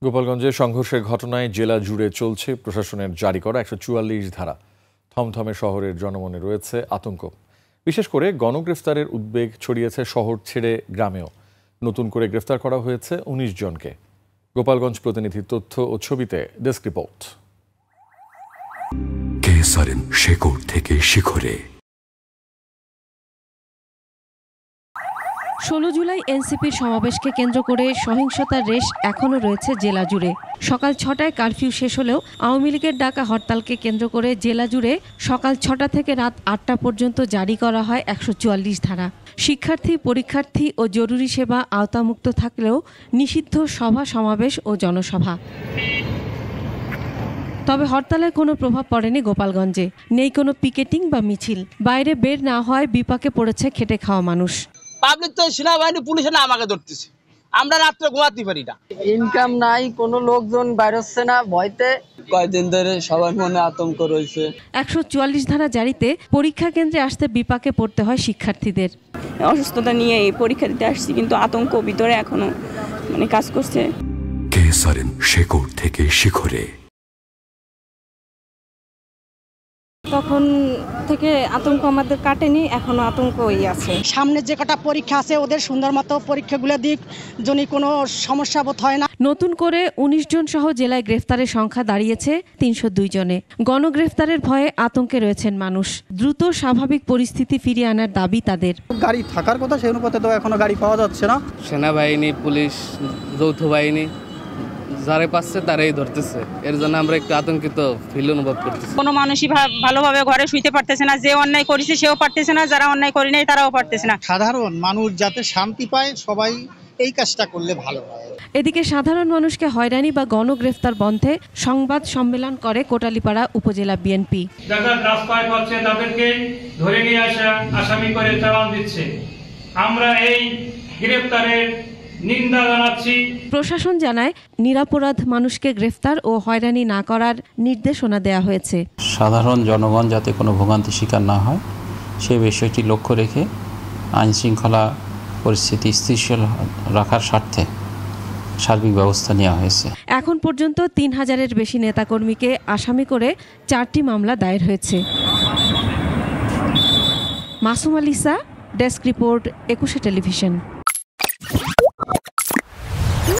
গোপালগঞ্জে সংঘর্ষের ঘটনায় জেলা জুড়ে চলছে প্রশাসনের জারি করা ১৪৪ ধারা। থমথমে শহরের জনমনে রয়েছে আতঙ্ক। বিশেষ করে গণগ্রেফতারের উদ্বেগ ছড়িয়েছে শহর ছেড়ে গ্রামেও। নতুন করে গ্রেফতার করা হয়েছে ১৯ জনকে। গোপালগঞ্জ প্রতিনিধির তথ্য ও ছবিতে ডেস্ক রিপোর্ট। শেকড় থেকে শিখরে ১৬ জুলাই এনসিপির সমাবেশকে কেন্দ্র করে সহিংসতার রেশ এখনও রয়েছে জেলা জুড়ে। সকাল ৬টায় কারফিউ শেষ হলেও আওয়ামী লীগের ডাকা হরতালকে কেন্দ্র করে জেলা জুড়ে সকাল ৬টা থেকে রাত ৮টা পর্যন্ত জারি করা হয় ১৪৪ ধারা। শিক্ষার্থী, পরীক্ষার্থী ও জরুরি সেবা আওতামুক্ত থাকলেও নিষিদ্ধ সভা সমাবেশ ও জনসভা। তবে হরতালের কোনো প্রভাব পড়েনি গোপালগঞ্জে। নেই কোনো পিকেটিং বা মিছিল। বাইরে বের না হয় বিপাকে পড়েছে খেটে খাওয়া মানুষ। পাবলিক তো সেনাবাহিনী পুলিশে না আমাকে ধরতেছে, আমরা রাত্রে ঘুমাতে পারি না। ইনকাম নাই, কোনো লোকজন বাইরচ্ছে না, ভয়তে কয়েকদিন ধরে সবার মনে আতঙ্ক রয়েছে। ১৪৪ ধারা জারিতে পরীক্ষা কেন্দ্রে আসতে বিপাকে পড়তে হয় শিক্ষার্থীদের। অসুস্থতা নিয়ে এই পরীক্ষা দিতে আসছি, কিন্তু আতঙ্ক ভিতরে এখনো কাজ করছে। শেকড় থেকে শিখরে তখন থেকে আতঙ্ক আমাদের কাটেনি, এখনো আতঙ্কই আছে। সামনে যে কটা পরীক্ষা আছে ওদের সুন্দর মতো পরীক্ষাগুলো দিক, যেন কোনো সমস্যা বোধ হয় না। নতুন করে ১৯ জন সহ জেলায় গ্রেফতারের সংখ্যা দাঁড়িয়েছে ৩০২ জনে। গণগ্রেফতারের ভয়ে আতঙ্কে রয়েছেন মানুষ। দ্রুত স্বাভাবিক পরিস্থিতি ফিরিয়ে আনার দাবি তাদের। গাড়ি থাকার কথা, সেই অনুপাতে তো এখনো গাড়ি পাওয়া যাচ্ছে না। সেনাবাহিনী, পুলিশ, যৌথ বাহিনী যারা পাচ্ছে তারাই ধরতেছে। এর জন্য আমরা একটু আতঙ্কিত ফিল অনুভব করতেছি। কোনো মানুষই ভালোভাবে ঘরে শুইতে পারতেছে না। যে অন্যায় করেছে সেও পারতেছে না, যারা অন্যায় করে নাই তারাও পারতেছে না। সাধারণ মানুষ যাতে শান্তি পায়, সবাই এই কাজটা করলে ভালো হয়। এদিকে সাধারণ মানুষকে হয়রানি বা গণগ্রেফতার বন্ধে সংবাদ সম্মেলন করে কোটালীপাড়া উপজেলা বিএনপি। যারা রাস্তায় পাচ্ছে তাদেরকে ধরে নিয়ে আসা, আসামি করে চালান দিচ্ছে। আমরা এই গ্রেফতারের নিন্দা জানাচ্ছি। প্রশাসন জানায় নিরপরাধ মানুষকে গ্রেফতার ও হয়রানি না করার নির্দেশনা দেওয়া হয়েছে। সাধারণ জনগণ যাতে কোনো ভোগান্তি শিকার না হয় সেই বিষয়টি লক্ষ্য রেখে আইন শৃঙ্খলা পরিস্থিতি স্থিতিশীল রাখার স্বার্থে সার্বিক ব্যবস্থা নেওয়া হয়েছে। এখন পর্যন্ত ৩,০০০-এর বেশি নেতাকর্মীকে আসামি করে ৪টি মামলা দায়ের হয়েছে। Masum আলিসা, desk report, ২১ television.